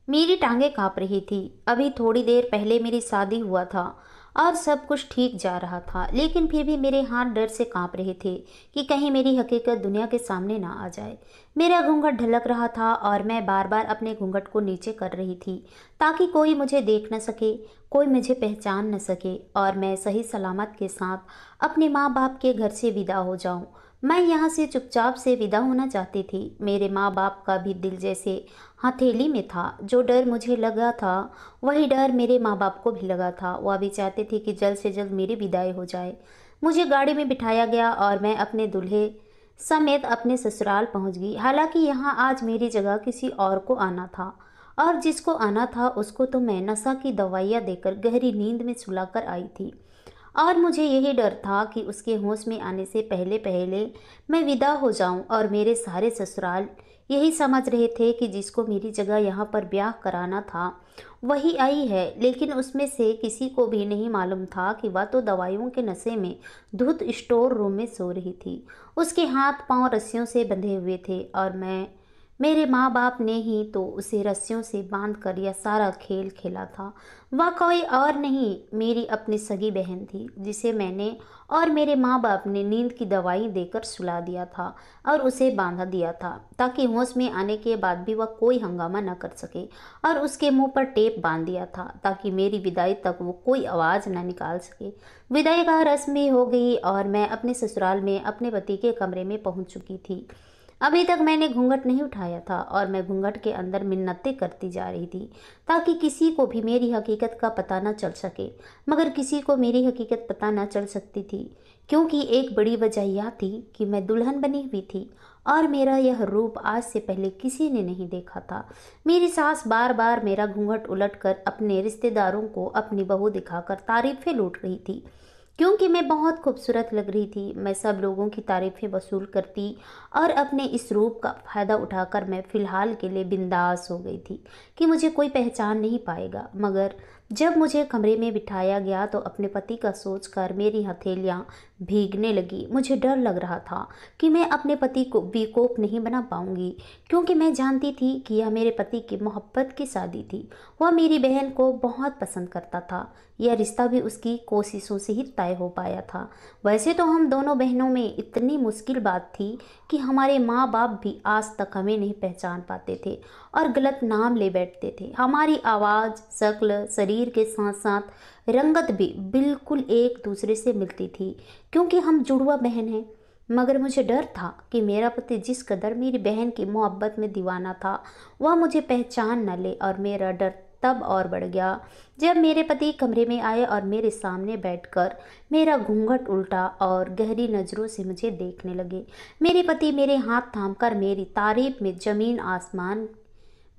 मेरी टांगें काँप रही थी। अभी थोड़ी देर पहले मेरी शादी हुआ था और सब कुछ ठीक जा रहा था, लेकिन फिर भी मेरे हाथ डर से काँप रहे थे कि कहीं मेरी हकीकत दुनिया के सामने ना आ जाए। मेरा घूंघट ढलक रहा था और मैं बार बार अपने घूंघट को नीचे कर रही थी ताकि कोई मुझे देख न सके, कोई मुझे पहचान न सके और मैं सही सलामत के साथ अपने माँ बाप के घर से विदा हो जाऊं। मैं यहाँ से चुपचाप से विदा होना चाहती थी। मेरे माँ बाप का भी दिल जैसे हथेली में था। जो डर मुझे लगा था वही डर मेरे माँ बाप को भी लगा था। वह भी चाहते थे कि जल्द से जल्द मेरी विदाई हो जाए। मुझे गाड़ी में बिठाया गया और मैं अपने दूल्हे समेत अपने ससुराल पहुंच गई। हालांकि यहाँ आज मेरी जगह किसी और को आना था और जिसको आना था उसको तो मैं नशा की दवाइयाँ देकर गहरी नींद में सुलाकर आई थी और मुझे यही डर था कि उसके होश में आने से पहले पहले मैं विदा हो जाऊं। और मेरे सारे ससुराल यही समझ रहे थे कि जिसको मेरी जगह यहाँ पर ब्याह कराना था वही आई है, लेकिन उसमें से किसी को भी नहीं मालूम था कि वह तो दवाइयों के नशे में धुत स्टोर रूम में सो रही थी। उसके हाथ पांव रस्सियों से बंधे हुए थे और मेरे माँ बाप ने ही तो उसे रस्सियों से बांध कर यह सारा खेल खेला था। वह कोई और नहीं, मेरी अपनी सगी बहन थी जिसे मैंने और मेरे माँ बाप ने नींद की दवाई देकर सुला दिया था और उसे बांधा दिया था ताकि होश में आने के बाद भी वह कोई हंगामा न कर सके, और उसके मुंह पर टेप बांध दिया था ताकि मेरी विदाई तक वो कोई आवाज़ न निकाल सके। विदाई का रस्म भी हो गई और मैं अपने ससुराल में अपने पति के कमरे में पहुंच चुकी थी। अभी तक मैंने घूंघट नहीं उठाया था और मैं घूंघट के अंदर मिन्नतें करती जा रही थी ताकि किसी को भी मेरी हकीकत का पता न चल सके। मगर किसी को मेरी हकीकत पता न चल सकती थी, क्योंकि एक बड़ी वजह यह थी कि मैं दुल्हन बनी हुई थी और मेरा यह रूप आज से पहले किसी ने नहीं देखा था। मेरी सास बार बार मेरा घूंघट उलटकर अपने रिश्तेदारों को अपनी बहू दिखाकर तारीफें लूट रही थी, क्योंकि मैं बहुत खूबसूरत लग रही थी। मैं सब लोगों की तारीफें वसूल करती और अपने इस रूप का फ़ायदा उठाकर मैं फ़िलहाल के लिए बिंदास हो गई थी कि मुझे कोई पहचान नहीं पाएगा। मगर जब मुझे कमरे में बिठाया गया तो अपने पति का सोचकर मेरी हथेलियां भीगने लगी। मुझे डर लग रहा था कि मैं अपने पति को बेवकूफ़ नहीं बना पाऊंगी, क्योंकि मैं जानती थी कि यह मेरे पति की मोहब्बत की शादी थी। वह मेरी बहन को बहुत पसंद करता था। यह रिश्ता भी उसकी कोशिशों से ही तय हो पाया था। वैसे तो हम दोनों बहनों में इतनी मुश्किल बात थी कि हमारे माँ बाप भी आज तक हमें नहीं पहचान पाते थे और गलत नाम ले बैठते थे। हमारी आवाज़, शक्ल, शरीर के साथ साथ रंगत भी बिल्कुल एक दूसरे से मिलती थी, क्योंकि हम जुड़वा बहन हैं। मगर मुझे डर था कि मेरा पति जिस कदर मेरी बहन की मोहब्बत में दीवाना था वह मुझे पहचान न ले, और मेरा डर तब और बढ़ गया जब मेरे पति कमरे में आए और मेरे सामने बैठकर मेरा घूंघट उल्टा और गहरी नज़रों से मुझे देखने लगे। मेरे पति मेरे हाथ थामकर मेरी तारीफ में ज़मीन आसमान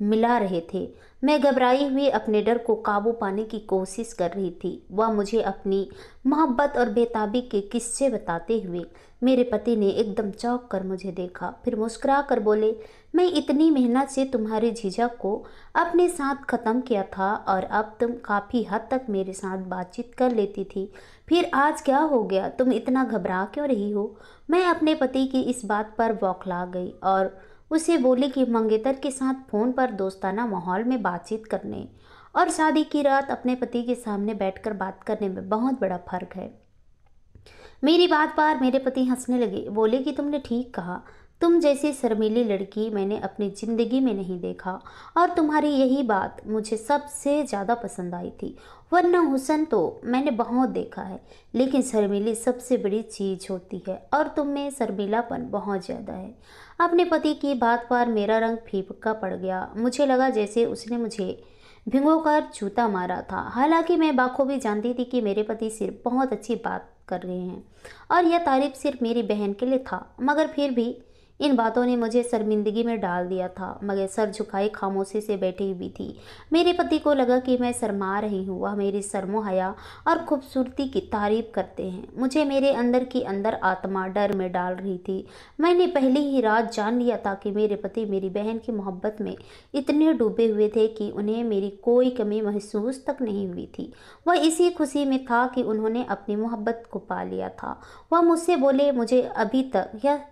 मिला रहे थे। मैं घबराई हुई अपने डर को काबू पाने की कोशिश कर रही थी। वह मुझे अपनी मोहब्बत और बेताबी के किस्से बताते हुए मेरे पति ने एकदम चौंक कर मुझे देखा, फिर मुस्कुरा कर बोले, मैं इतनी मेहनत से तुम्हारी झिझक को अपने साथ ख़त्म किया था और अब तुम काफ़ी हद तक मेरे साथ बातचीत कर लेती थी, फिर आज क्या हो गया? तुम इतना घबरा क्यों रही हो? मैं अपने पति की इस बात पर बौखला गई और उसे बोली कि मंगेतर के साथ फ़ोन पर दोस्ताना माहौल में बातचीत करने और शादी की रात अपने पति के सामने बैठकर बात करने में बहुत बड़ा फ़र्क है। मेरी बात पर मेरे पति हंसने लगे, बोले कि तुमने ठीक कहा। तुम जैसी शर्मीली लड़की मैंने अपनी ज़िंदगी में नहीं देखा और तुम्हारी यही बात मुझे सबसे ज़्यादा पसंद आई थी। वरना हुस्न तो मैंने बहुत देखा है, लेकिन शर्मीली सबसे बड़ी चीज़ होती है और तुम में शर्मीलापन बहुत ज़्यादा है। अपने पति की बात पर मेरा रंग फीका पड़ गया। मुझे लगा जैसे उसने मुझे भिगोकर जूता मारा था। हालांकि मैं बाखूबी जानती थी कि मेरे पति सिर्फ बहुत अच्छी बात कर रहे हैं और यह तारीफ सिर्फ मेरी बहन के लिए था, मगर फिर भी इन बातों ने मुझे शर्मिंदगी में डाल दिया था। मगर सर झुकाए खामोशी से बैठी हुई थी। मेरे पति को लगा कि मैं शर्मा रही हूँ। वह मेरी शर्मो हया और खूबसूरती की तारीफ करते हैं। मुझे मेरे अंदर की अंदर आत्मा डर में डाल रही थी। मैंने पहली ही रात जान लिया था कि मेरे पति मेरी बहन की मोहब्बत में इतने डूबे हुए थे कि उन्हें मेरी कोई कमी महसूस तक नहीं हुई थी। वह इसी खुशी में था कि उन्होंने अपनी मोहब्बत को पा लिया था। वह मुझसे बोले, मुझे अभी तक यह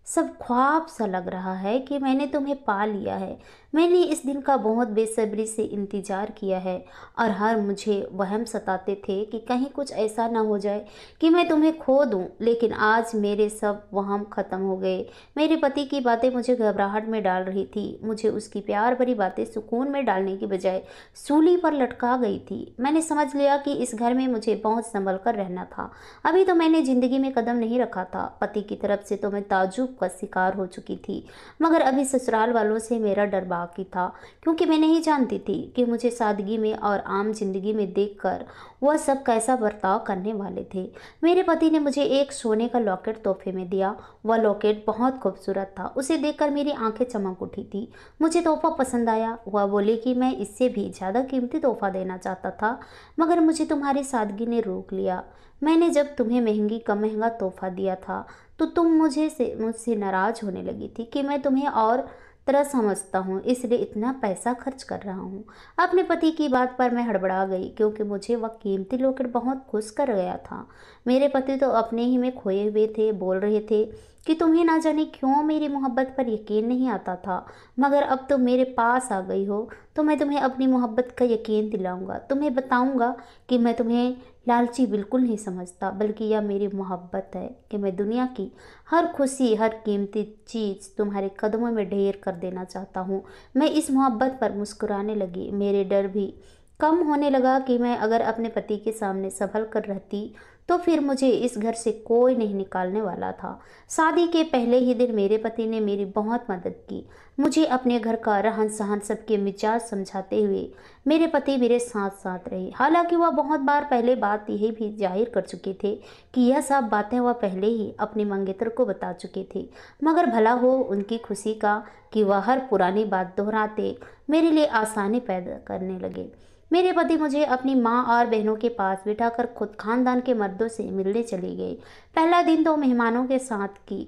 सब ख्वाब सा लग रहा है कि मैंने तुम्हें पा लिया है। मैंने इस दिन का बहुत बेसब्री से इंतज़ार किया है और हर मुझे वहम सताते थे कि कहीं कुछ ऐसा ना हो जाए कि मैं तुम्हें खो दूं। लेकिन आज मेरे सब वहम ख़त्म हो गए। मेरे पति की बातें मुझे घबराहट में डाल रही थी। मुझे उसकी प्यार भरी बातें सुकून में डालने की बजाय सूली पर लटका गई थी। मैंने समझ लिया कि इस घर में मुझे बहुत संभल कर रहना था। अभी तो मैंने ज़िंदगी में कदम नहीं रखा था। पति की तरफ से तो मैं ताज्जुब का शिकार हो चुकी थी, मगर अभी ससुराल वालों से मेरा डर बाकी था, क्योंकि मैं नहीं जानती थी कि मुझे सादगी में और आम जिंदगी में देखकर वह सब कैसा बर्ताव करने वाले थे। मेरे पति ने मुझे एक सोने का लॉकेट तोहफे में दिया। वह लॉकेट बहुत खूबसूरत था। उसे देखकर मेरी आंखें चमक उठी थी। मुझे तोहफा पसंद आया। वह बोले कि मैं इससे भी ज़्यादा कीमती तोहफा देना चाहता था, मगर मुझे तुम्हारी सादगी ने रोक लिया। मैंने जब तुम्हें महंगा तोहफा दिया था तो तुम मुझसे नाराज होने लगी थी कि मैं तुम्हें और तरह समझता हूँ, इसलिए इतना पैसा खर्च कर रहा हूँ। अपने पति की बात पर मैं हड़बड़ा गई, क्योंकि मुझे वह कीमती लॉकेट बहुत खुश कर गया था। मेरे पति तो अपने ही में खोए हुए थे। बोल रहे थे कि तुम्हें ना जाने क्यों मेरी मोहब्बत पर यकीन नहीं आता था, मगर अब तुम मेरे पास आ गई हो तो मैं तुम्हें अपनी मोहब्बत का यकीन दिलाऊंगा। तुम्हें बताऊंगा कि मैं तुम्हें लालची बिल्कुल नहीं समझता, बल्कि यह मेरी मोहब्बत है कि मैं दुनिया की हर खुशी, हर कीमती चीज़ तुम्हारे कदमों में ढेर कर देना चाहता हूँ। मैं इस मोहब्बत पर मुस्कुराने लगी। मेरे डर भी कम होने लगा कि मैं अगर अपने पति के सामने संभल कर रहती तो फिर मुझे इस घर से कोई नहीं निकालने वाला था। शादी के पहले ही दिन मेरे पति ने मेरी बहुत मदद की। मुझे अपने घर का रहन सहन, सबके मिजाज समझाते हुए मेरे पति मेरे साथ साथ रहे। हालांकि वह बहुत बार पहले बात यही भी जाहिर कर चुके थे कि यह सब बातें वह पहले ही अपने मंगेतर को बता चुके थे, मगर भला हो उनकी खुशी का कि वह हर पुरानी बात दोहराते मेरे लिए आसानी पैदा करने लगे। मेरे पति मुझे अपनी माँ और बहनों के पास बिठाकर खुद खानदान के मर्दों से मिलने चले गए। पहला दिन तो मेहमानों के साथ की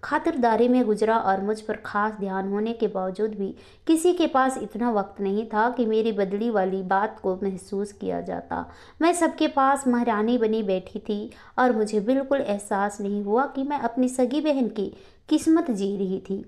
खातिरदारी में गुजरा और मुझ पर खास ध्यान होने के बावजूद भी किसी के पास इतना वक्त नहीं था कि मेरी बदली वाली बात को महसूस किया जाता। मैं सबके पास महारानी बनी बैठी थी और मुझे बिल्कुल एहसास नहीं हुआ कि मैं अपनी सगी बहन की किस्मत जी रही थी।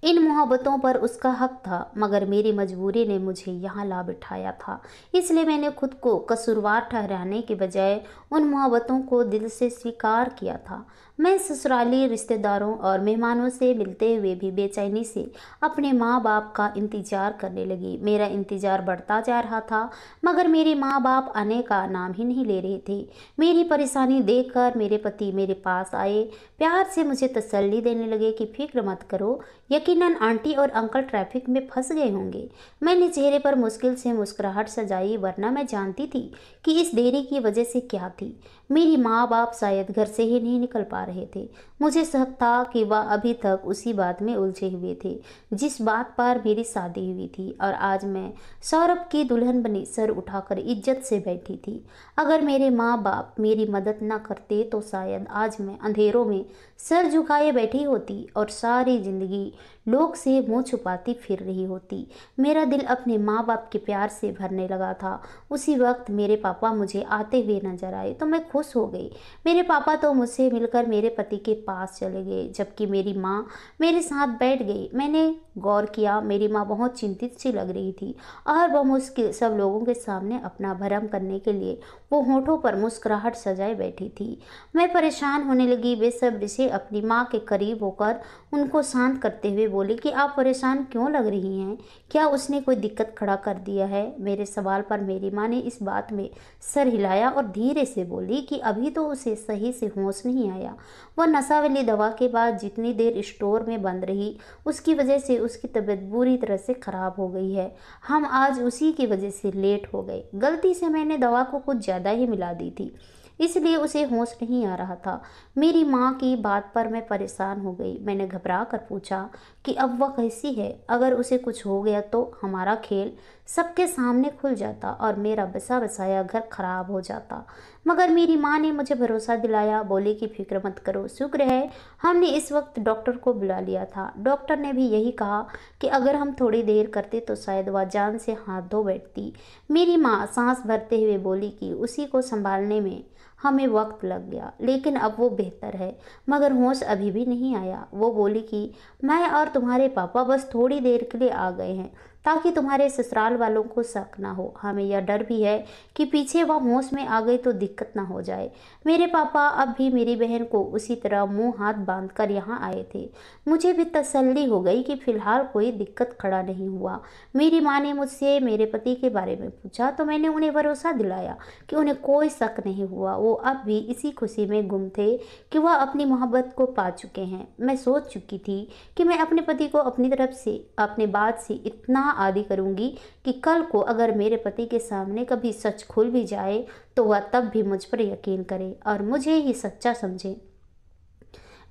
इन मोहब्बतों पर उसका हक था, मगर मेरी मजबूरी ने मुझे यहाँ ला बिठाया था। इसलिए मैंने खुद को कसूरवार ठहराने के बजाय उन मोहब्बतों को दिल से स्वीकार किया था। मैं ससुराली रिश्तेदारों और मेहमानों से मिलते हुए भी बेचैनी से अपने माँ बाप का इंतज़ार करने लगी। मेरा इंतज़ार बढ़ता जा रहा था, मगर मेरे माँ बाप आने का नाम ही नहीं ले रहे थे। मेरी परेशानी देखकर मेरे पति मेरे पास आए। प्यार से मुझे तसल्ली देने लगे कि फिक्र मत करो, यकीनन आंटी और अंकल ट्रैफिक में फंस गए होंगे। मैंने चेहरे पर मुश्किल से मुस्कुराहट सजाई, वरना मैं जानती थी कि इस देरी की वजह से क्या थी। मेरी माँ बाप शायद घर से ही नहीं निकल पा रहे थे। मुझे शक था कि वह अभी तक उसी बात में उलझे हुए थे जिस बात पर मेरी शादी हुई थी, और आज मैं सौरभ की दुल्हन बनी सर उठाकर इज्जत से बैठी थी। अगर मेरे माँ बाप मेरी मदद न करते तो शायद आज मैं अंधेरों में सर झुकाए बैठी होती और सारी जिंदगी लोग से मुंह छुपाती फिर रही होती। मेरा दिल अपने माँ बाप के प्यार से भरने लगा था। उसी वक्त मेरे पापा मुझे आते हुए नजर आए तो मैं खुश हो गई। मेरे पापा तो मुझसे मिलकर मेरे पति के पास चले गए, जबकि मेरी माँ मेरे साथ बैठ गई। मैंने गौर किया, मेरी माँ बहुत चिंतित सी लग रही थी और वह मुश्किल सब लोगों के सामने अपना भरम करने के लिए वो होठों पर मुस्कुराहट सजाए बैठी थी। मैं परेशान होने लगी। बेसब्री से अपनी माँ के करीब होकर उनको शांत करते हुए बोली कि आप परेशान क्यों लग रही हैं? क्या उसने कोई दिक्कत खड़ा कर दिया है? मेरे सवाल पर मेरी माँ ने इस बात में सर हिलाया और धीरे से बोली कि अभी तो उसे सही से होश नहीं आया। वह नशा वाली दवा के बाद जितनी देर स्टोर में बंद रही, उसकी वजह से उसकी तबीयत बुरी तरह से खराब हो गई है। हम आज उसी की वजह से लेट हो गए। गलती से मैंने दवा को कुछ ज़्यादा ही मिला दी थी, इसलिए उसे होश नहीं आ रहा था। मेरी माँ की बात पर मैं परेशान हो गई। मैंने घबरा कर पूछा कि अब वह कैसी है? अगर उसे कुछ हो गया तो हमारा खेल सबके सामने खुल जाता और मेरा बसा बसाया घर खराब हो जाता। मगर मेरी माँ ने मुझे भरोसा दिलाया, बोली कि फिक्र मत करो, शुक्र है हमने इस वक्त डॉक्टर को बुला लिया था। डॉक्टर ने भी यही कहा कि अगर हम थोड़ी देर करते तो शायद वह जान से हाथ धो बैठती। मेरी माँ सांस भरते हुए बोली कि उसी को संभालने में हमें वक्त लग गया, लेकिन अब वो बेहतर है, मगर होश अभी भी नहीं आया। वो बोली कि मैं और तुम्हारे पापा बस थोड़ी देर के लिए आ गए हैं ताकि तुम्हारे ससुराल वालों को शक ना हो। हमें यह डर भी है कि पीछे वह होश में आ गई तो दिक्कत ना हो जाए। मेरे पापा अब भी मेरी बहन को उसी तरह मुंह हाथ बांधकर यहाँ आए थे। मुझे भी तसल्ली हो गई कि फिलहाल कोई दिक्कत खड़ा नहीं हुआ। मेरी माँ ने मुझसे मेरे पति के बारे में पूछा तो मैंने उन्हें भरोसा दिलाया कि उन्हें कोई शक नहीं हुआ। वो अब भी इसी खुशी में गुम थे कि वह अपनी मोहब्बत को पा चुके हैं। मैं सोच चुकी थी कि मैं अपने पति को अपनी तरफ से अपने बात से इतना आदी करूंगी कि कल को अगर मेरे पति के सामने कभी सच खुल भी जाए तो वह तब भी मुझ पर यकीन करे और मुझे ही सच्चा समझे।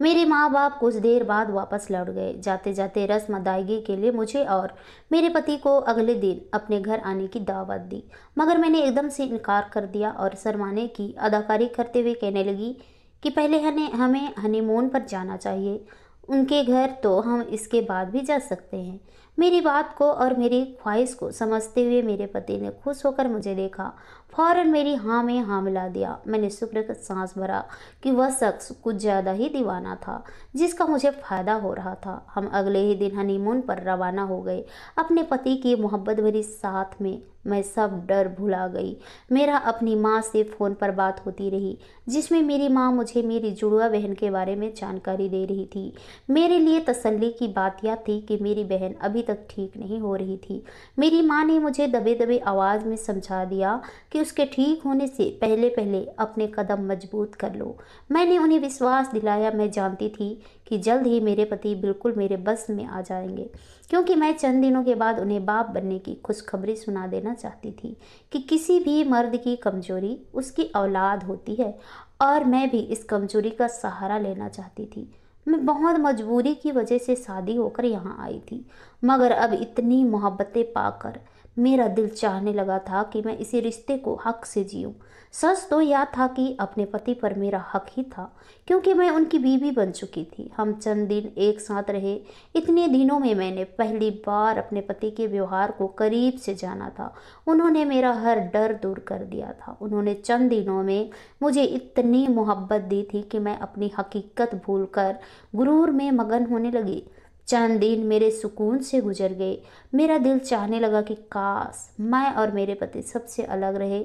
मेरे माँ बाप कुछ देर बाद वापस लौट गए। जाते जाते रस्म अदायगी के लिए मुझे और मेरे पति को अगले दिन अपने घर आने की दावत दी, मगर मैंने एकदम से इनकार कर दिया और शर्माने की अदाकारी करते हुए कहने लगी कि पहले हमें हनीमून पर जाना चाहिए। उनके घर तो हम इसके बाद भी जा सकते हैं। मेरी बात को और मेरी ख्वाहिश को समझते हुए मेरे पति ने खुश होकर मुझे देखा, फौरन मेरी हाँ में हाँ मिला दिया। मैंने शुक्र का सांस भरा कि वह शख्स कुछ ज़्यादा ही दीवाना था जिसका मुझे फ़ायदा हो रहा था। हम अगले ही दिन हनीमून पर रवाना हो गए। अपने पति की मोहब्बत भरी साथ में मैं सब डर भुला गई। मेरा अपनी माँ से फ़ोन पर बात होती रही जिसमें मेरी माँ मुझे मेरी जुड़वा बहन के बारे में जानकारी दे रही थी। मेरे लिए तसल्ली की बात यह थी कि मेरी बहन अभी तक ठीक नहीं हो रही थी। मेरी माँ ने मुझे दबे दबे आवाज़ में समझा दिया कि उसके ठीक होने से पहले पहले अपने कदम मजबूत कर लो। मैंने उन्हें विश्वास दिलाया। मैं जानती थी कि जल्द ही मेरे पति बिल्कुल मेरे बस में आ जाएंगे, क्योंकि मैं चंद दिनों के बाद उन्हें बाप बनने की खुशखबरी सुना देना चाहती थी कि किसी भी मर्द की कमजोरी उसकी औलाद होती है और मैं भी इस कमजोरी का सहारा लेना चाहती थी। मैं बहुत मजबूरी की वजह से शादी होकर यहाँ आई थी, मगर अब इतनी मोहब्बतें पाकर मेरा दिल चाहने लगा था कि मैं इसी रिश्ते को हक से जीऊं। सच तो यह था कि अपने पति पर मेरा हक ही था, क्योंकि मैं उनकी बीवी बन चुकी थी। हम चंद दिन एक साथ रहे। इतने दिनों में मैंने पहली बार अपने पति के व्यवहार को करीब से जाना था। उन्होंने मेरा हर डर दूर कर दिया था। उन्होंने चंद दिनों में मुझे इतनी मोहब्बत दी थी कि मैं अपनी हकीकत भूलकर गुरूर में मगन होने लगी। चंद दिन मेरे सुकून से गुजर गए। मेरा दिल चाहने लगा कि काश मैं और मेरे पति सबसे अलग रहे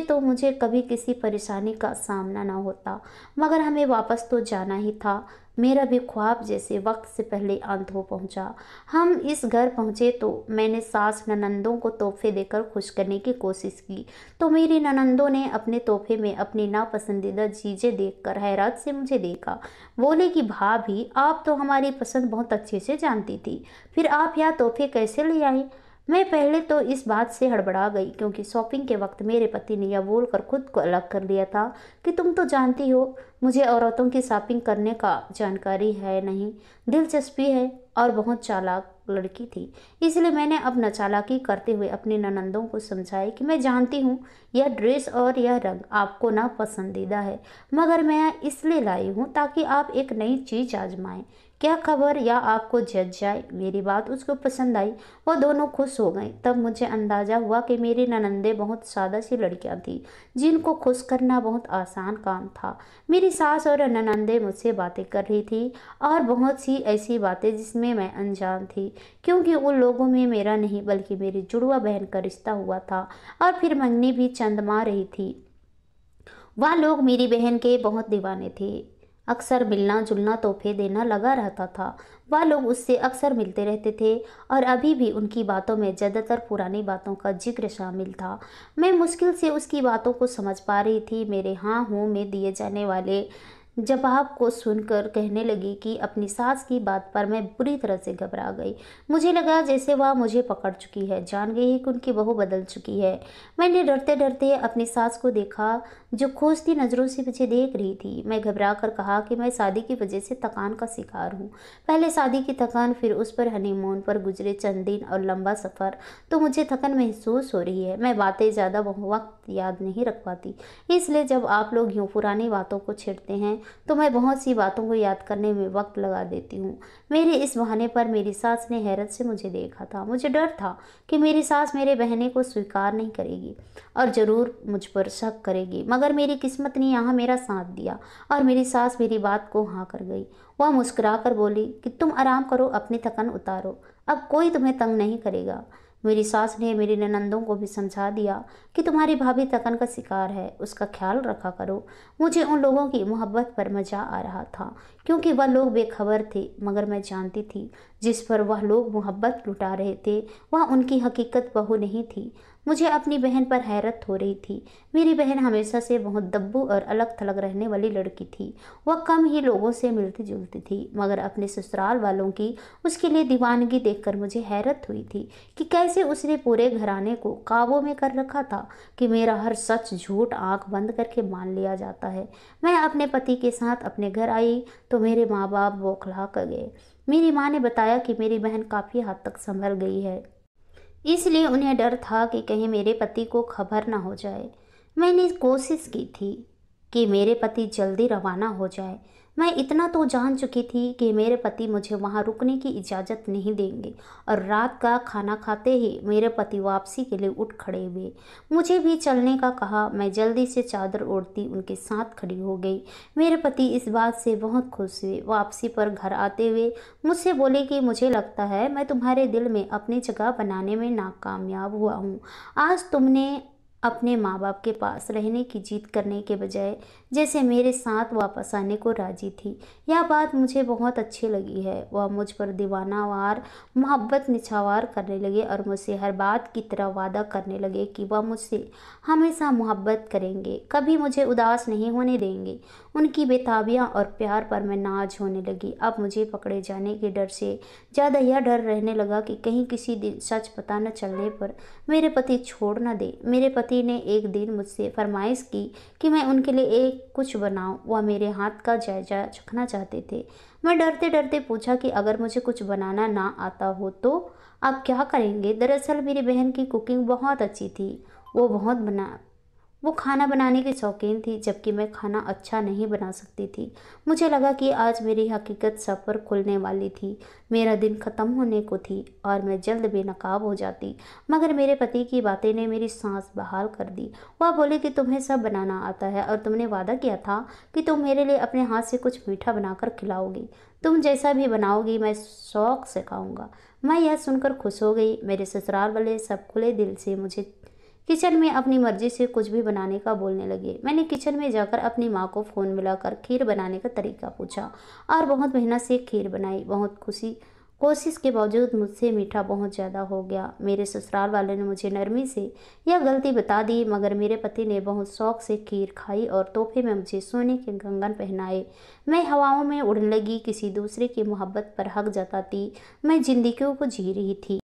तो मुझे कभी किसी परेशानी का सामना ना होता, मगर हमें वापस तो जाना ही था। मेरा भी ख्वाब जैसे वक्त से पहले अंत हो पहुंचा। हम इस घर पहुंचे तो मैंने सास ननंदों को तोहफे देकर खुश करने की कोशिश की, तो मेरी ननंदों ने अपने तोहफे में अपनी नापसंदीदा चीज़ें देखकर हैरत से मुझे देखा। बोले कि भाभी, आप तो हमारी पसंद बहुत अच्छे से जानती थी, फिर आप यह तोहफे कैसे ले आई? मैं पहले तो इस बात से हड़बड़ा गई, क्योंकि शॉपिंग के वक्त मेरे पति ने यह बोलकर खुद को अलग कर लिया था कि तुम तो जानती हो मुझे औरतों की शॉपिंग करने का जानकारी है नहीं, दिलचस्पी है और बहुत चालाक लड़की थी। इसलिए मैंने अब न चालाकी करते हुए अपनी ननंदों को समझाया कि मैं जानती हूँ यह ड्रेस और यह रंग आपको ना पसंदीदा है, मगर मैं इसलिए लाई हूँ ताकि आप एक नई चीज़ आजमाएं। क्या खबर या आपको जच जाए। मेरी बात उसको पसंद आई। वो दोनों खुश हो गए। तब मुझे अंदाज़ा हुआ कि मेरी ननंदें बहुत सादा सी लड़कियां थीं जिनको खुश करना बहुत आसान काम था। मेरी सास और ननंदें मुझसे बातें कर रही थी और बहुत सी ऐसी बातें जिसमें मैं अनजान थी, क्योंकि उन लोगों में मेरा नहीं बल्कि मेरी जुड़वा बहन का रिश्ता हुआ था और फिर मंगनी भी चंद माह रही थी। वह लोग मेरी बहन के बहुत दीवाने थे। अक्सर मिलना जुलना तोहफे देना लगा रहता था। वह लोग उससे अक्सर मिलते रहते थे और अभी भी उनकी बातों में ज़्यादातर पुरानी बातों का जिक्र शामिल था। मैं मुश्किल से उसकी बातों को समझ पा रही थी। मेरे हाँ हूँ में दिए जाने वाले जवाब को सुनकर कहने लगी कि अपनी सास की बात पर मैं बुरी तरह से घबरा गई। मुझे लगा जैसे वह मुझे पकड़ चुकी है, जान गई है कि उनकी बहू बदल चुकी है। मैंने डरते डरते अपनी सास को देखा, जो खोजती नज़रों से मुझे देख रही थी। मैं घबरा कर कहा कि मैं शादी की वजह से थकान का शिकार हूँ। पहले शादी की थकान, फिर उस पर हनीमून पर गुजरे चंद दिन और लंबा सफ़र, तो मुझे थकन महसूस हो रही है। मैं बातें ज़्यादा वक्त याद नहीं रख पाती, इसलिए जब आप लोग यूँ पुरानी बातों को छेड़ते हैं तो मैं बहुत सी बातों को याद करने में वक्त लगा देती हूँ। मेरे इस बहाने पर मेरी सास ने हैरत से मुझे देखा था। मुझे डर था कि मेरी सास मेरे बहने को स्वीकार नहीं करेगी और ज़रूर मुझ पर शक करेगी, मगर मेरी किस्मत ने यहाँ मेरा साथ दिया और मेरी सास मेरी बात को हाँ कर गई। वह मुस्कुरा कर बोली कि तुम आराम करो, अपनी थकन उतारो, अब कोई तुम्हें तंग नहीं करेगा। मेरी सास ने मेरी ननंदों को भी समझा दिया कि तुम्हारी भाभी थकन का शिकार है, उसका ख्याल रखा करो। मुझे उन लोगों की मोहब्बत पर मज़ा आ रहा था, क्योंकि वह लोग बेखबर थे, मगर मैं जानती थी जिस पर वह लोग मोहब्बत लुटा रहे थे वह उनकी हकीकत बहू नहीं थी। मुझे अपनी बहन पर हैरत हो रही थी। मेरी बहन हमेशा से बहुत दब्बू और अलग थलग रहने वाली लड़की थी। वह कम ही लोगों से मिलती जुलती थी, मगर अपने ससुराल वालों की उसके लिए दीवानगी देखकर मुझे हैरत हुई थी कि कैसे उसने पूरे घराने को काबू में कर रखा था, कि मेरा हर सच झूठ आंख बंद करके मान लिया जाता है। मैं अपने पति के साथ अपने घर आई तो मेरे माँ बाप बौखला कर गए। मेरी माँ ने बताया कि मेरी बहन काफ़ी हद तक संभल गई है, इसलिए उन्हें डर था कि कहीं मेरे पति को खबर ना हो जाए। मैंने कोशिश की थी कि मेरे पति जल्दी रवाना हो जाए। मैं इतना तो जान चुकी थी कि मेरे पति मुझे वहाँ रुकने की इजाज़त नहीं देंगे, और रात का खाना खाते ही मेरे पति वापसी के लिए उठ खड़े हुए। मुझे भी चलने का कहा। मैं जल्दी से चादर ओढ़ती उनके साथ खड़ी हो गई। मेरे पति इस बात से बहुत खुश हुए। वापसी पर घर आते हुए मुझसे बोले कि मुझे लगता है मैं तुम्हारे दिल में अपनी जगह बनाने में नाकामयाब हुआ हूँ। आज तुमने अपने माँ बाप के पास रहने की जिद करने के बजाय जैसे मेरे साथ वापस आने को राजी थी। यह बात मुझे बहुत अच्छी लगी है। वह मुझ पर दीवानावार मोहब्बत निछावर करने लगे और मुझसे हर बात की तरह वादा करने लगे कि वह मुझसे हमेशा मोहब्बत करेंगे, कभी मुझे उदास नहीं होने देंगे। उनकी बेताबियाँ और प्यार पर मैं नाज होने लगी। अब मुझे पकड़े जाने के डर से ज़्यादा यह डर रहने लगा कि कहीं किसी दिन सच पता न चलने पर मेरे पति छोड़ न दे। मेरे पति ने एक दिन मुझसे फरमाइश की कि मैं उनके लिए एक कुछ बनाऊं। वह मेरे हाथ का जायजा चखना चाहते थे। मैं डरते डरते पूछा कि अगर मुझे कुछ बनाना ना आता हो तो आप क्या करेंगे। दरअसल मेरी बहन की कुकिंग बहुत अच्छी थी। वो बहुत बना वो खाना बनाने की शौकीन थी, जबकि मैं खाना अच्छा नहीं बना सकती थी। मुझे लगा कि आज मेरी हकीकत सब पर खुलने वाली थी। मेरा दिन ख़त्म होने को थी और मैं जल्द बेनकाब हो जाती, मगर मेरे पति की बातें ने मेरी सांस बहाल कर दी। वह बोले कि तुम्हें सब बनाना आता है और तुमने वादा किया था कि तुम मेरे लिए अपने हाथ से कुछ मीठा बनाकर खिलाओगी। तुम जैसा भी बनाओगी मैं शौक से खाऊंगा। मैं यह सुनकर खुश हो गई। मेरे ससुराल वाले सब खुले दिल से मुझे किचन में अपनी मर्जी से कुछ भी बनाने का बोलने लगे। मैंने किचन में जाकर अपनी माँ को फ़ोन मिलाकर खीर बनाने का तरीका पूछा और बहुत मेहनत से खीर बनाई। बहुत कोशिश के बावजूद मुझसे मीठा बहुत ज़्यादा हो गया। मेरे ससुराल वाले ने मुझे नरमी से यह गलती बता दी, मगर मेरे पति ने बहुत शौक से खीर खाई और तोहफे में मुझे सोने के कंगन पहनाए। मैं हवाओं में उड़ने लगी, किसी दूसरे की मोहब्बत पर हक जताती मैं जिंदगी को जी रही थी।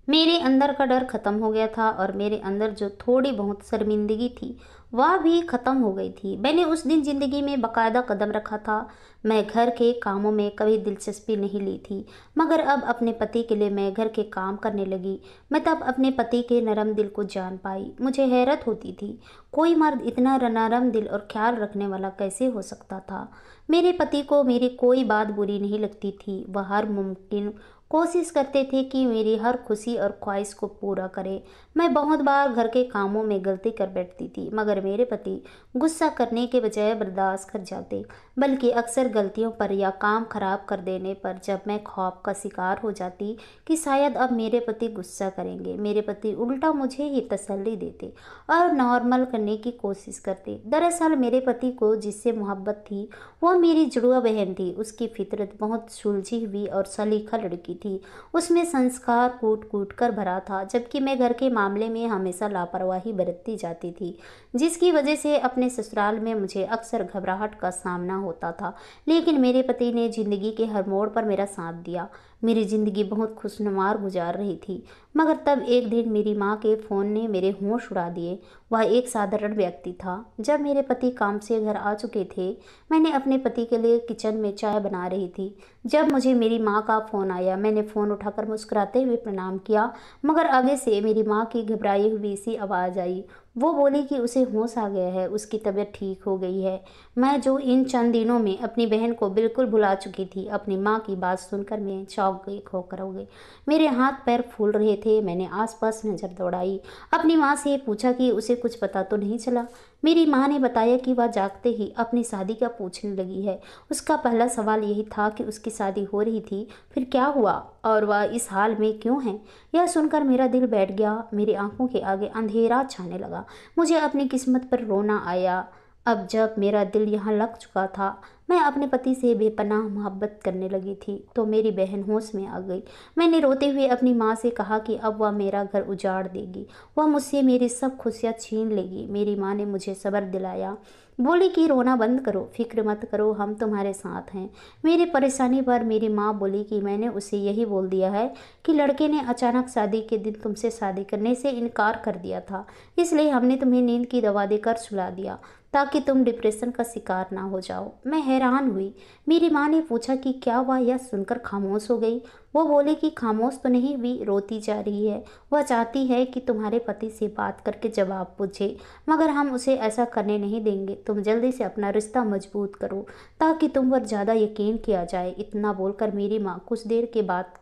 मेरे अंदर का डर खत्म हो गया था और मेरे अंदर जो थोड़ी बहुत शर्मिंदगी थी वह भी खत्म हो गई थी। मैंने उस दिन जिंदगी में बाकायदा कदम रखा था। मैं घर के कामों में कभी दिलचस्पी नहीं ली थी, मगर अब अपने पति के लिए मैं घर के काम करने लगी। मैं तब अपने पति के नरम दिल को जान पाई। मुझे हैरत होती थी, कोई मर्द इतना नरम दिल और ख्याल रखने वाला कैसे हो सकता था। मेरे पति को मेरी कोई बात बुरी नहीं लगती थी। वह हर मुमकिन कोशिश करते थे कि मेरी हर खुशी और ख्वाहिश को पूरा करे। मैं बहुत बार घर के कामों में गलती कर बैठती थी, मगर मेरे पति गुस्सा करने के बजाय बर्दाश्त कर जाते, बल्कि अक्सर गलतियों पर या काम खराब कर देने पर जब मैं खौफ का शिकार हो जाती कि शायद अब मेरे पति गुस्सा करेंगे, मेरे पति उल्टा मुझे ही तसल्ली देते और नॉर्मल करने की कोशिश करते। दरअसल मेरे पति को जिससे मोहब्बत थी वह मेरी जुड़वा बहन थी। उसकी फितरत बहुत सुलझी हुई और सलीका लड़की थी उसमें संस्कार कूट कूट कर भरा था, जबकि मैं घर के मामले में हमेशा लापरवाही बरतती जाती थी, जिसकी वजह से अपने ससुराल में मुझे अक्सर घबराहट का सामना होता था। लेकिन मेरे पति ने जिंदगी के हर मोड़ पर मेरा साथ दिया। मेरी ज़िंदगी बहुत खुशनुमार गुजार रही थी, मगर तब एक दिन मेरी माँ के फ़ोन ने मेरे होश उड़ा दिए। वह एक साधारण व्यक्ति था। जब मेरे पति काम से घर आ चुके थे, मैंने अपने पति के लिए किचन में चाय बना रही थी जब मुझे मेरी माँ का फ़ोन आया। मैंने फ़ोन उठाकर मुस्कुराते हुए प्रणाम किया, मगर आगे से मेरी माँ की घबराई हुई सी आवाज़ आई। वो बोली कि उसे होश आ गया है, उसकी तबीयत ठीक हो गई है। मैं जो इन चंद दिनों में अपनी बहन को बिल्कुल भुला चुकी थी, अपनी माँ की बात सुनकर मैं चौंक गई, खोकर हो गई। मेरे हाथ पैर फूल रहे थे। मैंने आसपास नज़र दौड़ाई, अपनी माँ से पूछा कि उसे कुछ पता तो नहीं चला। मेरी माँ ने बताया कि वह जागते ही अपनी शादी का पूछने लगी है। उसका पहला सवाल यही था कि उसकी शादी हो रही थी, फिर क्या हुआ और वह इस हाल में क्यों है। यह सुनकर मेरा दिल बैठ गया। मेरी आंखों के आगे अंधेरा छाने लगा। मुझे अपनी किस्मत पर रोना आया। अब जब मेरा दिल यहाँ लग चुका था, मैं अपने पति से बेपनाह मोहब्बत करने लगी थी, तो मेरी बहन होश में आ गई। मैंने रोते हुए अपनी माँ से कहा कि अब वह मेरा घर उजाड़ देगी, वह मुझसे मेरी सब खुशियाँ छीन लेगी। मेरी माँ ने मुझे सब्र दिलाया, बोली कि रोना बंद करो, फिक्र मत करो, हम तुम्हारे साथ हैं। मेरी परेशानी पर मेरी माँ बोली कि मैंने उसे यही बोल दिया है कि लड़के ने अचानक शादी के दिन तुमसे शादी करने से इनकार कर दिया था, इसलिए हमने तुम्हें नींद की दवा देकर सुला दिया ताकि तुम डिप्रेशन का शिकार ना हो जाओ। मैं हैरान हुई। मेरी माँ ने पूछा कि क्या वह यह सुनकर खामोश हो गई। वो बोले कि खामोश तो नहीं हुई, रोती जा रही है। वह चाहती है कि तुम्हारे पति से बात करके जवाब पूछे, मगर हम उसे ऐसा करने नहीं देंगे। तुम जल्दी से अपना रिश्ता मजबूत करो ताकि तुम पर ज़्यादा यकीन किया जाए। इतना बोलकर मेरी माँ कुछ देर के बाद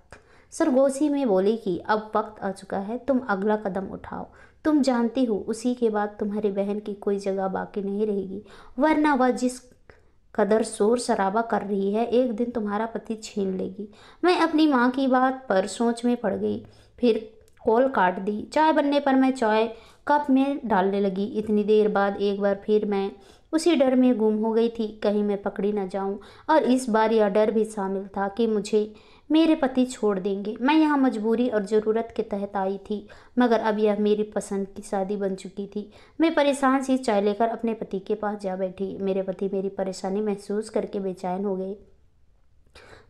सरगोशी में बोली कि अब वक्त आ चुका है, तुम अगला कदम उठाओ। तुम जानती हो, उसी के बाद तुम्हारी बहन की कोई जगह बाकी नहीं रहेगी, वरना वह जिस कदर शोर शराबा कर रही है, एक दिन तुम्हारा पति छीन लेगी। मैं अपनी माँ की बात पर सोच में पड़ गई, फिर कॉल काट दी। चाय बनने पर मैं चाय कप में डालने लगी। इतनी देर बाद एक बार फिर मैं उसी डर में गुम हो गई थी, कहीं मैं पकड़ी न जाऊं। और इस बार यह डर भी शामिल था कि मुझे मेरे पति छोड़ देंगे। मैं यहाँ मजबूरी और ज़रूरत के तहत आई थी, मगर अब यह मेरी पसंद की शादी बन चुकी थी। मैं परेशान सी चाय लेकर अपने पति के पास जा बैठी। मेरे पति मेरी परेशानी महसूस करके बेचैन हो गए।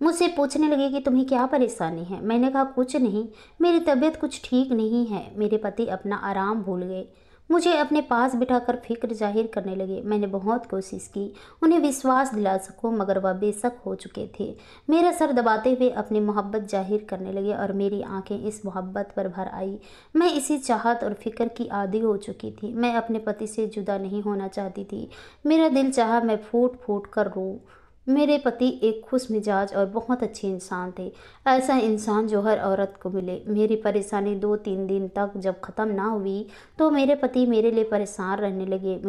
मुझसे पूछने लगे कि तुम्हें क्या परेशानी है। मैंने कहा कुछ नहीं, मेरी तबीयत कुछ ठीक नहीं है। मेरे पति अपना आराम भूल गए, मुझे अपने पास बिठाकर फिक्र जाहिर करने लगे। मैंने बहुत कोशिश की उन्हें विश्वास दिला सकूं, मगर वह बेशक हो चुके थे। मेरा सर दबाते हुए अपनी मोहब्बत जाहिर करने लगे और मेरी आंखें इस मोहब्बत पर भर आई। मैं इसी चाहत और फिक्र की आदी हो चुकी थी। मैं अपने पति से जुदा नहीं होना चाहती थी। मेरा दिल चाहा मैं फूट फूट कर रोऊं। मेरे पति एक खुश मिजाज और बहुत अच्छे इंसान थे, ऐसा इंसान जो हर औरत को मिले। मेरी परेशानी 2-3 दिन तक जब ख़त्म ना हुई तो मेरे पति मेरे लिए परेशान रहने लगे।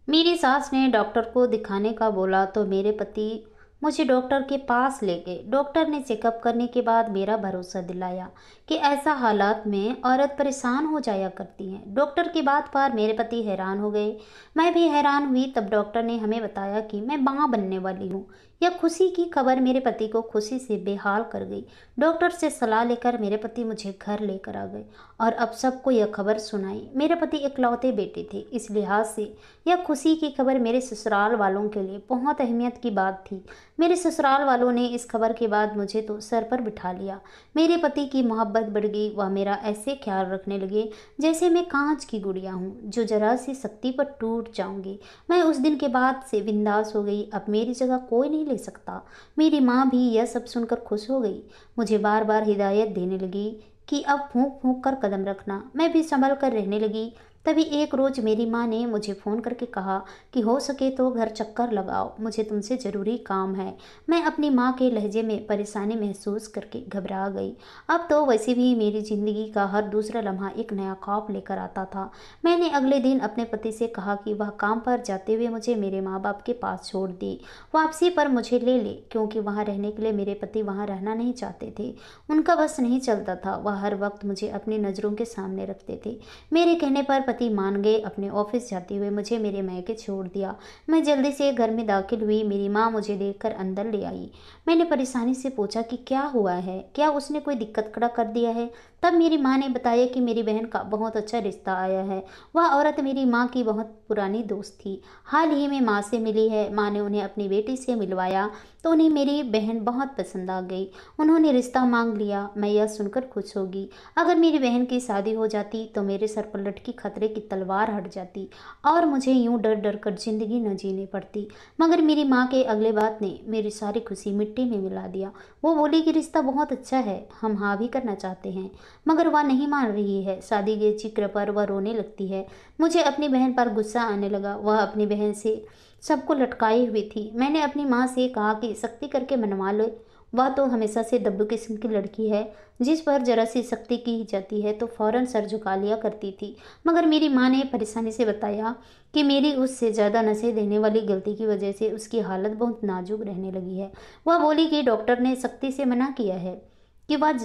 मेरी सास ने डॉक्टर को दिखाने का बोला तो मेरे पति मुझे डॉक्टर के पास ले गए। डॉक्टर ने चेकअप करने के बाद मेरा भरोसा दिलाया कि ऐसा हालात में औरत परेशान हो जाया करती है। डॉक्टर की बात पर मेरे पति हैरान हो गए, मैं भी हैरान हुई। तब डॉक्टर ने हमें बताया कि मैं माँ बनने वाली हूँ। यह खुशी की खबर मेरे पति को खुशी से बेहाल कर गई। डॉक्टर से सलाह लेकर मेरे पति मुझे घर लेकर आ गए और अब सबको यह खबर सुनाई। मेरे पति इकलौते बेटे थे, इस लिहाज से यह खुशी की खबर मेरे ससुराल वालों के लिए बहुत अहमियत की बात थी। मेरे ससुराल वालों ने इस खबर के बाद मुझे तो सर पर बिठा लिया। मेरे पति की मोहब्बत बढ़ गई। वह मेरा ऐसे ख्याल रखने लगे जैसे मैं कांच की गुड़िया हूँ जो जरा सी शक्ति पर टूट जाऊंगी। मैं उस दिन के बाद से बिंदास हो गई। अब मेरी जगह कोई नहीं ले सकता। मेरी माँ भी यह सब सुनकर खुश हो गई, मुझे बार बार हिदायत देने लगी कि अब फूंक फूंक कर कदम रखना। मैं भी संभल कर रहने लगी। तभी एक रोज़ मेरी माँ ने मुझे फ़ोन करके कहा कि हो सके तो घर चक्कर लगाओ, मुझे तुमसे ज़रूरी काम है। मैं अपनी माँ के लहजे में परेशानी महसूस करके घबरा गई। अब तो वैसे भी मेरी ज़िंदगी का हर दूसरा लम्हा एक नया खौफ लेकर आता था। मैंने अगले दिन अपने पति से कहा कि वह काम पर जाते हुए मुझे मेरे माँ बाप के पास छोड़ दी, वापसी पर मुझे ले ले, क्योंकि वहाँ रहने के लिए मेरे पति वहाँ रहना नहीं चाहते थे। उनका बस नहीं चलता था, वह हर वक्त मुझे अपनी नज़रों के सामने रखते थे। मेरे कहने पर पति मान गए। अपने ऑफिस जाते हुए मुझे मेरे मैके छोड़ दिया। मैं जल्दी से घर में दाखिल हुई। मेरी माँ मुझे देखकर अंदर ले आई। मैंने परेशानी से पूछा कि क्या हुआ है, क्या उसने कोई दिक्कत खड़ा कर दिया है। तब मेरी माँ ने बताया कि मेरी बहन का बहुत अच्छा रिश्ता आया है। वह औरत मेरी माँ की बहुत पुरानी दोस्त थी, हाल ही में माँ से मिली है। माँ ने उन्हें अपनी बेटी से मिलवाया तो उन्हें मेरी बहन बहुत पसंद आ गई। उन्होंने रिश्ता मांग लिया। मैं यह सुनकर खुश होगी। अगर मेरी बहन की शादी हो जाती तो मेरे सर पर लटकी खतरे की तलवार हट जाती और मुझे यूं डर डर कर जिंदगी न जीनी पड़ती। मगर मेरी माँ के अगले बात ने मेरी सारी खुशी मिट्टी में मिला दिया। वो बोली कि रिश्ता बहुत अच्छा है, हम हाँ भी करना चाहते हैं। मगर वह नहीं मान रही है। शादी के जिक्र पर वह रोने लगती है। मुझे अपनी बहन पर गुस्सा आने लगा। वह अपनी बहन से सबको लटकाए हुई थी। मैंने अपनी माँ से कहा कि सख्ती करके मनवा लो, वह तो हमेशा से दब्बू किस्म की लड़की है, जिस पर जरा सी सख्ती की जाती है तो फौरन सर झुका लिया करती थी। मगर मेरी माँ ने परेशानी से बताया कि मेरी उससे ज़्यादा नशे देने वाली गलती की वजह से उसकी हालत बहुत नाजुक रहने लगी है। वह बोली कि डॉक्टर ने सख्ती से मना किया है कि वह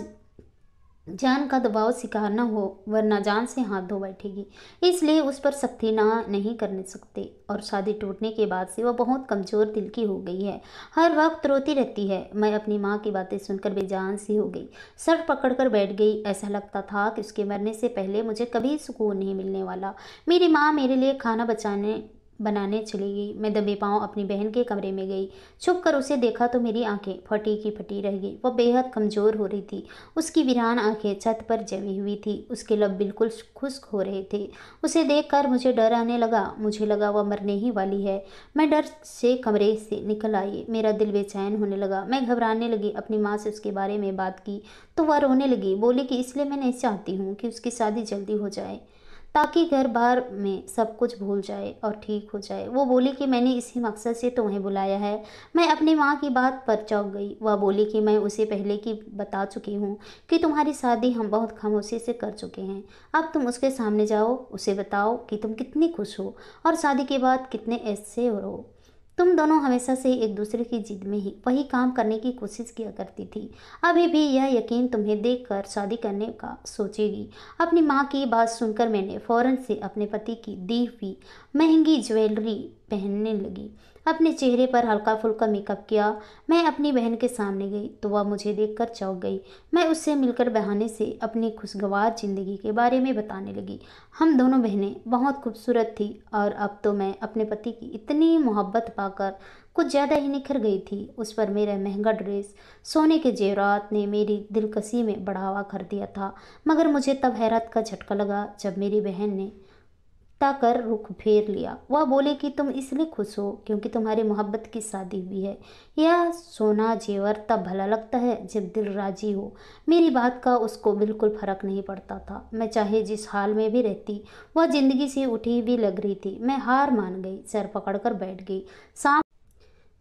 जान का दबाव शिकार न हो, वरना जान से हाथ धो बैठेगी, इसलिए उस पर सख्ती ना नहीं करने सकते। और शादी टूटने के बाद से वह बहुत कमज़ोर दिल की हो गई है, हर वक्त रोती रहती है। मैं अपनी माँ की बातें सुनकर बेजान सी हो गई, सर पकड़कर बैठ गई। ऐसा लगता था कि उसके मरने से पहले मुझे कभी सुकून नहीं मिलने वाला। मेरी माँ मेरे लिए खाना बनाने चली गई। मैं दबे पांव अपनी बहन के कमरे में गई। छुप कर उसे देखा तो मेरी आंखें फटी की फटी रह गई। वह बेहद कमज़ोर हो रही थी। उसकी वीरान आंखें छत पर जमी हुई थी। उसके लब बिल्कुल खुश्क हो रहे थे। उसे देखकर मुझे डर आने लगा। मुझे लगा वह मरने ही वाली है। मैं डर से कमरे से निकल आई। मेरा दिल बेचैन होने लगा। मैं घबराने लगी। अपनी माँ से उसके बारे में बात की तो वह रोने लगी। बोली कि इसलिए मैं नहीं चाहती हूँ कि उसकी शादी जल्दी हो जाए, ताकि घर बार में सब कुछ भूल जाए और ठीक हो जाए। वो बोली कि मैंने इसी मकसद से तुम्हें बुलाया है। मैं अपनी माँ की बात पर चौंक गई। वह बोली कि मैं उसे पहले की बता चुकी हूँ कि तुम्हारी शादी हम बहुत खामोशी से कर चुके हैं। अब तुम उसके सामने जाओ, उसे बताओ कि तुम कितनी खुश हो और शादी के बाद कितने ऐसे हो। तुम दोनों हमेशा से एक दूसरे की जिद में ही वही काम करने की कोशिश किया करती थी। अभी भी यह यकीन तुम्हें देखकर शादी करने का सोचेगी। अपनी माँ की बात सुनकर मैंने फौरन से अपने पति की दी हुई महंगी ज्वेलरी पहनने लगी। अपने चेहरे पर हल्का फुल्का मेकअप किया। मैं अपनी बहन के सामने गई तो वह मुझे देखकर चौंक गई। मैं उससे मिलकर बहाने से अपनी खुशगवार जिंदगी के बारे में बताने लगी। हम दोनों बहनें बहुत खूबसूरत थी और अब तो मैं अपने पति की इतनी मोहब्बत पाकर कुछ ज़्यादा ही निखर गई थी। उस पर मेरा महंगा ड्रेस, सोने के जेवरात ने मेरी दिलकशी में बढ़ावा कर दिया था। मगर मुझे तब हैरत का झटका लगा जब मेरी बहन ने ताकर रुख फेर लिया। वह बोले कि तुम इसलिए खुश हो क्योंकि तुम्हारी मोहब्बत की शादी हुई है। यह सोना जेवर तब भला लगता है जब दिल राजी हो। मेरी बात का उसको बिल्कुल फर्क नहीं पड़ता था। मैं चाहे जिस हाल में भी रहती, वह जिंदगी से उठी हुई लग रही थी। मैं हार मान गई, सर पकड़कर बैठ गई। शाम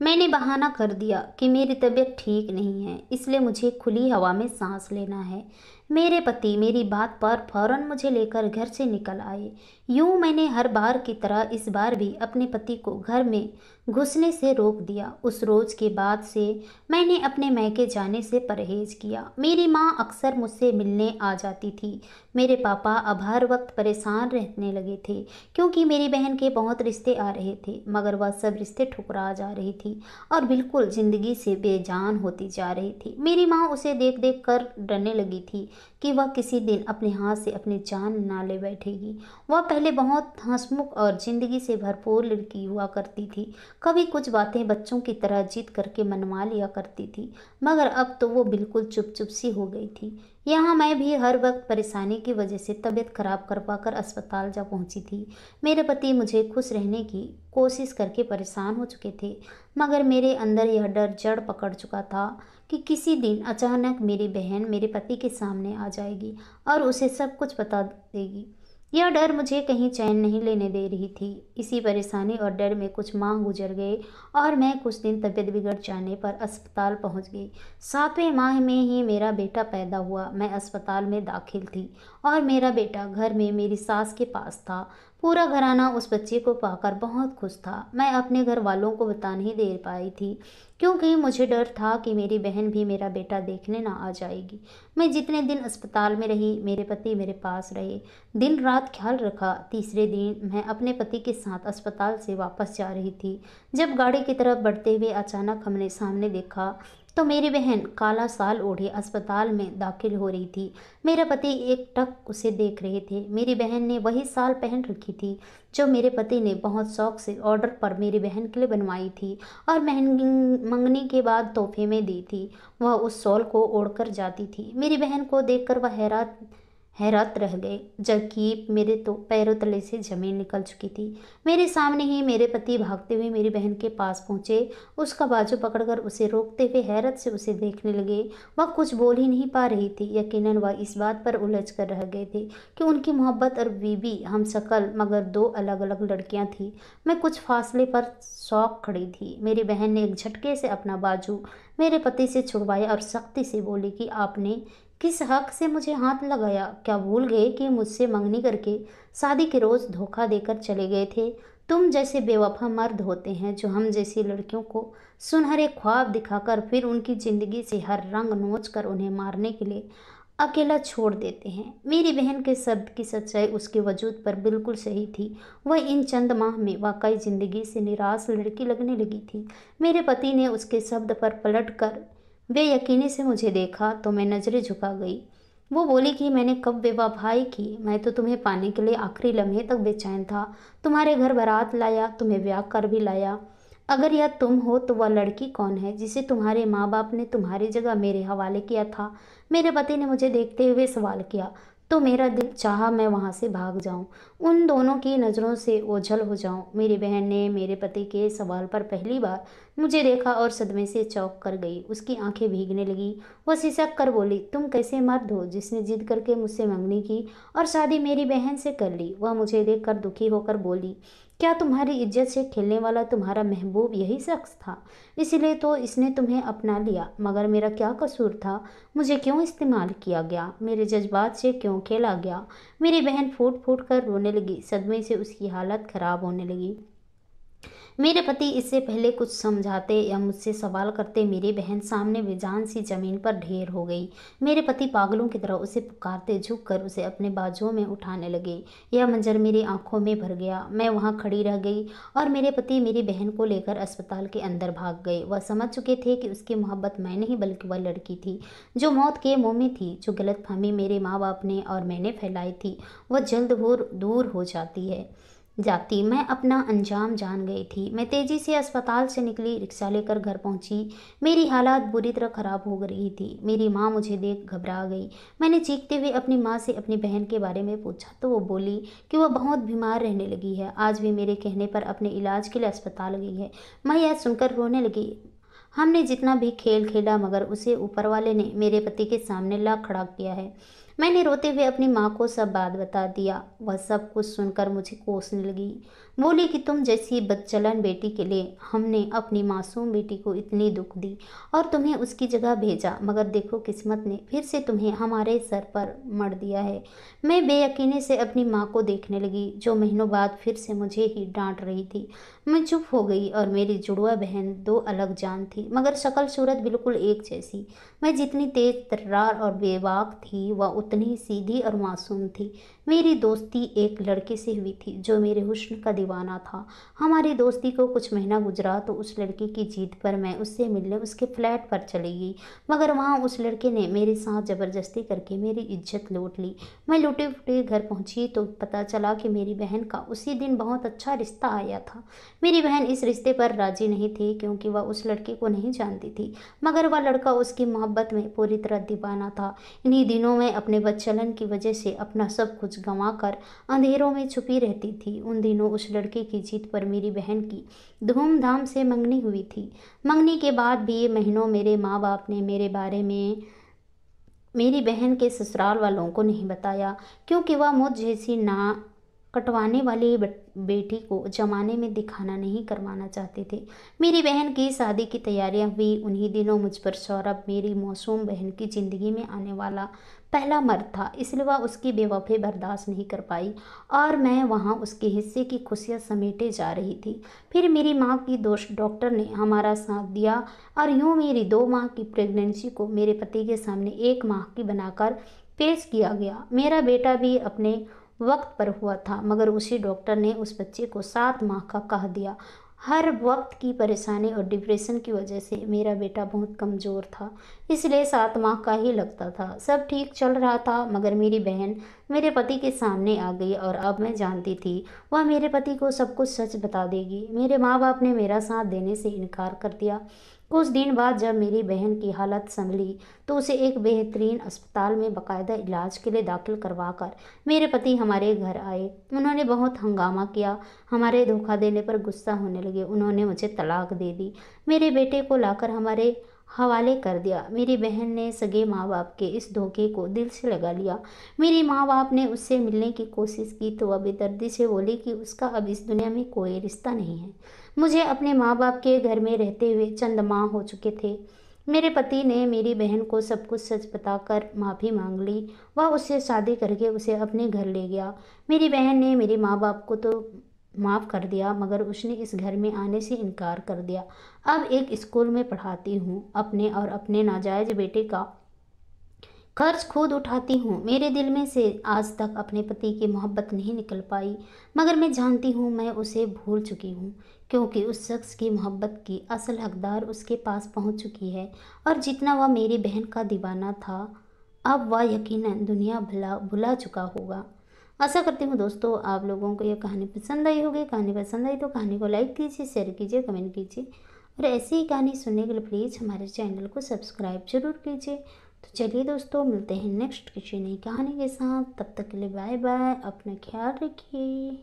मैंने बहाना कर दिया कि मेरी तबीयत ठीक नहीं है, इसलिए मुझे खुली हवा में सांस लेना है। मेरे पति मेरी बात पर फौरन मुझे लेकर घर से निकल आए। यूं मैंने हर बार की तरह इस बार भी अपने पति को घर में घुसने से रोक दिया। उस रोज के बाद से मैंने अपने मैके जाने से परहेज किया। मेरी माँ अक्सर मुझसे मिलने आ जाती थी। मेरे पापा अब हर वक्त परेशान रहने लगे थे क्योंकि मेरी बहन के बहुत रिश्ते आ रहे थे, मगर वह सब रिश्ते ठुकरा जा रही थी और बिल्कुल जिंदगी से बेजान होती जा रही थी। मेरी माँ उसे देख देख कर डरने लगी थी कि वह किसी दिन अपने हाथ से अपनी जान ना ले बैठेगी। वह पहले बहुत हंसमुख और जिंदगी से भरपूर लड़की हुआ करती थी। कभी कुछ बातें बच्चों की तरह जिद करके मनवा लिया करती थी, मगर अब तो वो बिल्कुल चुप चुप सी हो गई थी। यहाँ मैं भी हर वक्त परेशानी की वजह से तबीयत खराब करवा कर अस्पताल जा पहुंची थी। मेरे पति मुझे खुश रहने की कोशिश करके परेशान हो चुके थे, मगर मेरे अंदर यह डर जड़ पकड़ चुका था कि किसी दिन अचानक मेरी बहन मेरे पति के सामने आ जाएगी और उसे सब कुछ बता देगी। यह डर मुझे कहीं चैन नहीं लेने दे रही थी। इसी परेशानी और डर में कुछ माह गुजर गए और मैं कुछ दिन तबीयत बिगड़ जाने पर अस्पताल पहुंच गई। 7वें माह में ही मेरा बेटा पैदा हुआ। मैं अस्पताल में दाखिल थी और मेरा बेटा घर में मेरी सास के पास था। पूरा घराना उस बच्चे को पाकर बहुत खुश था। मैं अपने घर वालों को बता नहीं दे पाई थी, क्योंकि मुझे डर था कि मेरी बहन भी मेरा बेटा देखने ना आ जाएगी। मैं जितने दिन अस्पताल में रही, मेरे पति मेरे पास रहे, दिन रात ख्याल रखा। तीसरे दिन मैं अपने पति के साथ अस्पताल से वापस जा रही थी। जब गाड़ी की तरफ बढ़ते हुए अचानक हमने सामने देखा तो मेरी बहन काला साल ओढ़े अस्पताल में दाखिल हो रही थी। मेरा पति एकटक उसे देख रहे थे। मेरी बहन ने वही साल पहन रखी थी जो मेरे पति ने बहुत शौक से ऑर्डर पर मेरी बहन के लिए बनवाई थी और मंगनी के बाद तोहफे में दी थी। वह उस शॉल को ओढ़कर जाती थी। मेरी बहन को देखकर वह हैरत रह गए, जबकि मेरे तो पैरों तले से जमीन निकल चुकी थी। मेरे सामने ही मेरे पति भागते हुए मेरी बहन के पास पहुंचे। उसका बाजू पकड़कर उसे रोकते हुए हैरत से उसे देखने लगे। वह कुछ बोल ही नहीं पा रही थी। यकीनन वह इस बात पर उलझ कर रह गए थे कि उनकी मोहब्बत और बीवी हम शकल मगर दो अलग अलग लड़कियां थी। मैं कुछ फासले पर शौक खड़ी थी। मेरी बहन ने एक झटके से अपना बाजू मेरे पति से छुड़वाया और सख्ती से बोली कि आपने किस हक से मुझे हाथ लगाया? क्या भूल गए कि मुझसे मंगनी करके शादी के रोज़ धोखा देकर चले गए थे? तुम जैसे बेवफा मर्द होते हैं जो हम जैसी लड़कियों को सुनहरे ख्वाब दिखाकर फिर उनकी ज़िंदगी से हर रंग नोच कर उन्हें मारने के लिए अकेला छोड़ देते हैं। मेरी बहन के शब्द की सच्चाई उसके वजूद पर बिल्कुल सही थी। वह इन चंद माह में वाकई ज़िंदगी से निराश लड़की लगने लगी थी। मेरे पति ने उसके शब्द पर पलट कर बेयकीनी से मुझे देखा तो मैं नज़रें झुका गई। वो बोली कि मैंने कब बेवफाई की? मैं तो तुम्हें पाने के लिए आखिरी लम्हे तक बेचैन था। तुम्हारे घर बारात लाया, तुम्हें ब्याह कर भी लाया। अगर यह तुम हो तो वह लड़की कौन है जिसे तुम्हारे माँ बाप ने तुम्हारी जगह मेरे हवाले किया था? मेरे पति ने मुझे देखते हुए सवाल किया तो मेरा दिल चाहा मैं वहाँ से भाग जाऊँ, उन दोनों की नज़रों से ओझल हो जाऊँ। मेरी बहन ने मेरे पति के सवाल पर पहली बार मुझे देखा और सदमे से चौंक कर गई। उसकी आंखें भीगने लगी। वह सिसक कर बोली, तुम कैसे मर्द हो जिसने जिद करके मुझसे मंगनी की और शादी मेरी बहन से कर ली? वह मुझे देखकर दुखी होकर बोली, क्या तुम्हारी इज्जत से खेलने वाला तुम्हारा महबूब यही शख्स था? इसलिए तो इसने तुम्हें अपना लिया। मगर मेरा क्या कसूर था? मुझे क्यों इस्तेमाल किया गया? मेरे जज्बात से क्यों खेला गया? मेरी बहन फूट फूट कर रोने लगी। सदमे से उसकी हालत खराब होने लगी। मेरे पति इससे पहले कुछ समझाते या मुझसे सवाल करते मेरी बहन सामने बेजान सी जमीन पर ढेर हो गई। मेरे पति पागलों की तरह उसे पुकारते झुक कर उसे अपने बाजुओं में उठाने लगे। यह मंजर मेरी आंखों में भर गया। मैं वहां खड़ी रह गई और मेरे पति मेरी बहन को लेकर अस्पताल के अंदर भाग गए। वह समझ चुके थे कि उसकी मोहब्बत मैं नहीं बल्कि वह लड़की थी जो मौत के मुंह में थी। जो गलतफहमी मेरे माँ बाप ने और मैंने फैलाई थी वह जल्द दूर हो जाती। मैं अपना अंजाम जान गई थी। मैं तेजी से अस्पताल से निकली, रिक्शा लेकर घर पहुंची। मेरी हालात बुरी तरह खराब हो रही थी। मेरी माँ मुझे देख घबरा गई। मैंने चीखते हुए अपनी माँ से अपनी बहन के बारे में पूछा तो वो बोली कि वह बहुत बीमार रहने लगी है, आज भी मेरे कहने पर अपने इलाज के लिए अस्पताल गई है। मैं यह सुनकर रोने लगी। हमने जितना भी खेल खेला मगर उसे ऊपर वाले ने मेरे पति के सामने ला खड़ा किया है। मैंने रोते हुए अपनी माँ को सब बात बता दिया। वह सब कुछ सुनकर मुझे कोसने लगी। बोली कि तुम जैसी बदचलन बेटी के लिए हमने अपनी मासूम बेटी को इतनी दुख दी और तुम्हें उसकी जगह भेजा, मगर देखो किस्मत ने फिर से तुम्हें हमारे सर पर मढ़ दिया है। मैं बेयकीनी से अपनी माँ को देखने लगी जो महीनों बाद फिर से मुझे ही डांट रही थी। मैं चुप हो गई और मेरी जुड़वा बहन दो अलग जान थी मगर शक्ल सूरत बिल्कुल एक जैसी। मैं जितनी तेज तर्रार और बेबाक थी वह उतनी सीधी और मासूम थी। मेरी दोस्ती एक लड़के से हुई थी जो मेरे हुस्न का दीवाना था। हमारी दोस्ती को कुछ महीना गुजरा तो उस लड़की की जीत पर मैं उससे मिलने उसके फ्लैट पर चली गई, मगर वहाँ उस लड़के ने मेरे साथ ज़बरदस्ती करके मेरी इज्जत लूट ली। मैं लुटे फुटे घर पहुँची तो पता चला कि मेरी बहन का उसी दिन बहुत अच्छा रिश्ता आया था। मेरी बहन इस रिश्ते पर राजी नहीं थी क्योंकि वह उस लड़के को नहीं जानती थी, मगर वह लड़का उसकी मोहब्बत में पूरी तरह दीवाना था। इन्हीं दिनों में अपने बदचलन की वजह से अपना सब कुछ गंवा कर अंधेरों में छुपी रहती थी। उन दिनों उस लड़के की जीत पर मेरी बहन की धूमधाम से मंगनी हुई थी। मंगनी के बाद भी महीनों मेरे माँ बाप ने मेरे बारे में मेरी बहन के ससुराल वालों को नहीं बताया क्योंकि वह मुझ जैसी ना कटवाने वाली बेटी को जमाने में दिखाना नहीं करवाना चाहते थे। मेरी बहन की शादी की तैयारियां हुई। उन्हीं दिनों मुझ पर सौरभ, मेरी मासूम बहन की ज़िंदगी में आने वाला पहला मर्द था, इसलिए वह उसकी बेवफाई बर्दाश्त नहीं कर पाई और मैं वहां उसके हिस्से की खुशियां समेटे जा रही थी। फिर मेरी माँ की दोस्त डॉक्टर ने हमारा साथ दिया और यूं मेरी 2 माह की प्रेगनेंसी को मेरे पति के सामने 1 माह की बनाकर पेश किया गया। मेरा बेटा भी अपने वक्त पर हुआ था, मगर उसी डॉक्टर ने उस बच्चे को 7 माह का कह दिया। हर वक्त की परेशानी और डिप्रेशन की वजह से मेरा बेटा बहुत कमज़ोर था, इसलिए 7 माह का ही लगता था। सब ठीक चल रहा था, मगर मेरी बहन मेरे पति के सामने आ गई और अब मैं जानती थी वह मेरे पति को सब कुछ सच बता देगी। मेरे माँ बाप ने मेरा साथ देने से इनकार कर दिया। कुछ दिन बाद जब मेरी बहन की हालत संभली तो उसे एक बेहतरीन अस्पताल में बाकायदा इलाज के लिए दाखिल करवाकर मेरे पति हमारे घर आए। उन्होंने बहुत हंगामा किया, हमारे धोखा देने पर गुस्सा होने लगे। उन्होंने मुझे तलाक दे दी, मेरे बेटे को लाकर हमारे हवाले कर दिया। मेरी बहन ने सगे माँ बाप के इस धोखे को दिल से लगा लिया। मेरी माँ बाप ने उससे मिलने की कोशिश की तो वह बेदर्दी से बोली कि उसका अब इस दुनिया में कोई रिश्ता नहीं है। मुझे अपने माँ बाप के घर में रहते हुए चंद माह हो चुके थे। मेरे पति ने मेरी बहन को सब कुछ सच बताकर माफ़ी मांग ली। वह उससे शादी करके उसे अपने घर ले गया। मेरी बहन ने मेरे माँ बाप को तो माफ़ कर दिया, मगर उसने इस घर में आने से इनकार कर दिया। अब एक स्कूल में पढ़ाती हूँ, अपने और अपने नाजायज बेटे का खर्च खुद उठाती हूँ। मेरे दिल में से आज तक अपने पति की मोहब्बत नहीं निकल पाई, मगर मैं जानती हूँ मैं उसे भूल चुकी हूँ, क्योंकि उस शख्स की मोहब्बत की असल हकदार उसके पास पहुँच चुकी है। और जितना वह मेरी बहन का दीवाना था, अब वह यकीनन दुनिया भुला चुका होगा। आशा करती हूँ दोस्तों आप लोगों को यह कहानी पसंद आई होगी। कहानी पसंद आई तो कहानी को लाइक कीजिए, शेयर कीजिए, कमेंट कीजिए और ऐसी ही कहानी सुनने के लिए प्लीज़ हमारे चैनल को सब्सक्राइब जरूर कीजिए। तो चलिए दोस्तों, मिलते हैं नेक्स्ट किसी नई कहानी के साथ। तब तक के लिए बाय बाय, अपना ख्याल रखिए।